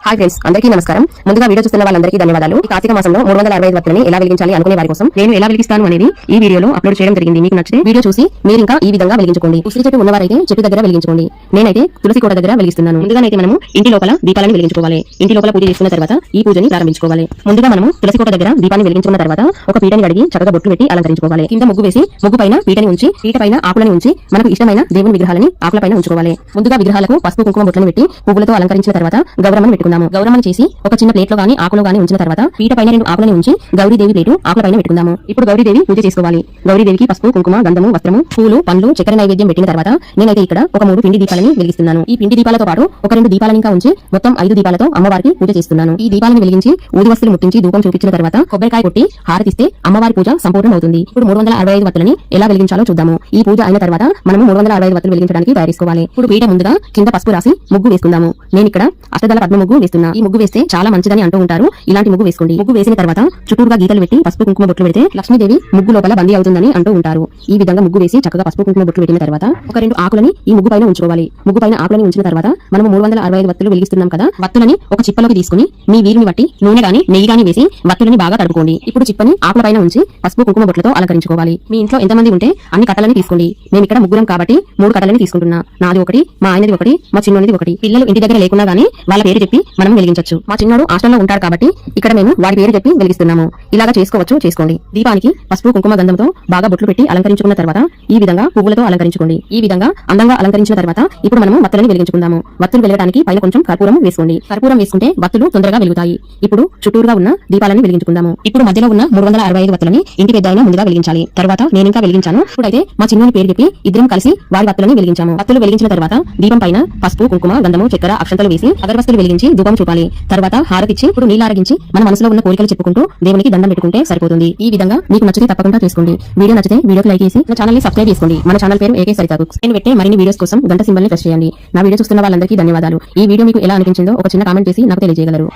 Hi friends, అందరికీ నమస్కారం. ముందుగా వీడియో చూస్తున్న వాళ్ళందరికీ ధన్యవాదాలు. ఈ కార్తీక మాసంలో 365 వత్తులని ఎలా వెలిగించాలి అనుకునే వారి కోసం నేను ఎలా వెలిగిస్తాను అనేది ఈ వీడియోలో అప్లోడ్ చేయడం జరిగింది. మీకు నచ్చితే వీడియో చూసి మీరు ఇంకా ఈ విధంగా వెలిగించుకోండి. ఉసిరి చెట్టు ఉన్నవారైతే చెట్టు దగ్గర వెలిగించుకోండి. నేనైతే తులసి కోట దగ్గర వెలిగిస్తున్నాను. ముందుగానైతే మనము ఇంటి లోపల దీపాలను వెలిగించుకోవాలి. ఇంటి లోపల పూజ చేసుకున్న తర్వాత ఈ పూజని ప్రారంభించుకోవాలి. ముందుగా మనము తులసి కోట దగ్గర దీపాన్ని వెలిగించుకున్న తర్వాత ఒక పీటని కడిగి చక్కగా బొట్లు పెట్టి అలంకరించుకోవాలి. కింద ముగ్గు వేసి ముగ్గు పైన పీటని ఉంచి పీట పైన ఆకులను ఉంచి మనకు ఇష్టమైన దేవుని విగ్రహాలని ఆకుల పైన ఉంచుకోవాలి. ముందుగా విగ్రహాలకు పసుపు కుంకుమ బొట్లను పెట్టి పువ్వులతో అలంకరించిన తర్వాత గౌరమ్మను పెట్టుకుందాము. గౌరమ్మను చేసి ఒక చిన్న ప్లేట్ లో గానీ ఆకులో గానీ ఉంచిన తర్వాత పీట పైన 2 ఆకులను ఉంచి గౌరీదేవి ప్లేటు ఆకుల పైన పెట్టుకుందాము. ఇప్పుడు గౌరీదేవి పూజ చేసుకోవాలి. గౌరీదేవికి పసుపు కుంకుమ గంధము వస్త్రము పూలు పండ్లు చక్కెర నైవేద్యం పెట్టిన తర్వాత నేనైతే ఇక్కడ ఒక 3 పిండి దీపాలని వెలిగిస్తున్నాను. ఈ పిండి దీపాలతో పాటు ఒక 2 దీపాలను ఇంకా ఉంచి మొత్తం 5 దీపాలతో అమ్మవారికి పూజ చేస్తున్నాను. ఈ దీపాలను వెలిగించి ఊది వస్తువులు ముట్టించి ధూపం చూపించిన తర్వాత కొబ్బరికాయ కొట్టి హారతిస్తే అమ్మవారి పూజ సంపూర్ణం అవుతుంది. ఇప్పుడు 365 వత్తులని ఎలా వెలిగించాలో చూద్దాము. ఈ పూజ అయిన తర్వాత మనము 365 వత్తులు వెలిగించడానికి తయారీసుకోవాలి. ఇప్పుడు పీట ముందుగా కింద పసుపు రాసి ముగ్గు వేసుకుందాము. నేను ఇక్కడ అష్టదళ పద్మ ముగ్గు వేస్తున్నా. ఈ ముగ్గు వేస్తే చాలా మంచిదని అంటూ ఉంటారు. ఇలాంటి ముగ్గు వేసుకోండి. ముగ్గు వేసిన తర్వాత చుట్టూరుగా గీతలు పెట్టి పసుపు కుంకుమ బొట్లు పెడితే లక్ష్మీదేవి ముగ్గు లోపల బందీ అవుతుందని అంటూ ఉంటారు. ఈ విధంగా ముగ్గు వేసి చక్కగా పసుపు కుంకుమ బొట్లు పెట్టిన తర్వాత ఒక 2 ఆకులని ఈ ముగ్గు పైన ఉంచుకోవాలి. ముగ్గు పైన ఆకులని ఉంచిన తర్వాత మనము 365 వత్తులు వెలిగిస్తున్నాం కదా, వత్తులని ఒక చిప్పలోకి తీసుకుని మీ వీరిని బట్టి నూనె గాని నెయ్యి గాని వేసి వత్తులని బాగా తడుపుకోండి. ఇప్పుడు చిప్పని ఆకుల పైన ఉంచి పసుపు కుంకుమ బొట్లతో అలంకరించుకోవాలి. మీ ఇంట్లో ఎంతమంది ఉంటే అన్ని కట్టలని తీసుకోండి. నేను ఇక్కడ ముగ్గురం కాబట్టి 3 కట్టలని తీసుకుంటున్నా. నాది ఒకటి, మా ఆయనది ఒకటి, మా చిన్నోనిది ఒకటి. పిల్లలు ఇంటి దగ్గర లేకున్నా గానీ వాళ్ళ పేరు చెప్పి మనం వెలిగించవచ్చు. మా చిన్నోడు హాస్టల్లో ఉంటాడు కాబట్టి ఇక్కడ మేము వాడి పేరు చెప్పి వెలిగిస్తున్నాము. ఇలాగా చేసుకోండి. దీపానికి పసుపు కుంకుమ గంధంతో బాగా బొట్లు పెట్టి అలంకరించుకున్న తర్వాత ఈ విధంగా పువ్వులతో అలంకరించుకోండి. ఈ విధంగా అందంగా అలంకరించిన తర్వాత ఇప్పుడు మనము వత్తులని వెలిగించుకుందాము. వత్తులు వెలగడానికి పైన కొంచెం కర్పూరం వేసుకోండి. కర్పూరం వేసుకుంటే వత్తులు తొందరగా వెలుగుతాయి. ఇప్పుడు చుట్టూరుగా ఉన్న దీపాలను వెలిగించుకుందాము. ఇప్పుడు మధ్యలో ఉన్న 365 వత్తులని ఇంటి పెద్దాయన ముందుగా వెలిగించాలి. తర్వాత నేను ఇంకా వెలిగించాను. ఇప్పుడైతే మా చిన్నోని పేరు చెప్పి ఇద్దరం కలిసి వారి వత్తులని వెలిగించాము. వత్తులు వెలిగించిన తర్వాత దీపం పైన పసుపు కుంకుమ గంధము చక్కెర అక్షంతలు వేసి అగరవస్తులు వెలిగించి ధూపం చూపాలి. తర్వాత హారతిచ్చి ఇప్పుడు నీలారగించి మన మనసులో ఉన్న కోరికలు చెప్పుకుంటూ దేవునికి దండం పెట్టుకుంటే సరిపోతుంది. ఈ విధంగా మీకు నచ్చితే తప్పకుండా చేసుకోండి. వీడియో నచ్చితే వీడియోకి లైక్ చేసి నా ఛానల్ ని సబ్స్క్రైబ్ చేసుకోండి. మన ఛానల్ పేరు ఏకే సరిత కుక్స్. నేను పెట్టే మరిన్ని వీడియోస్ కోసం గంట సింబల్ ని ప్రెస్ చేయండి. నా వీడియో చూస్తున్న వాళ్ళందరికీ ధన్యవాదాలు. ఈ వీడియో మీకు ఎలా అనిపించిందో ఒక చిన్న కామెంట్ చేసి నాకు తెలియజేయగలరు.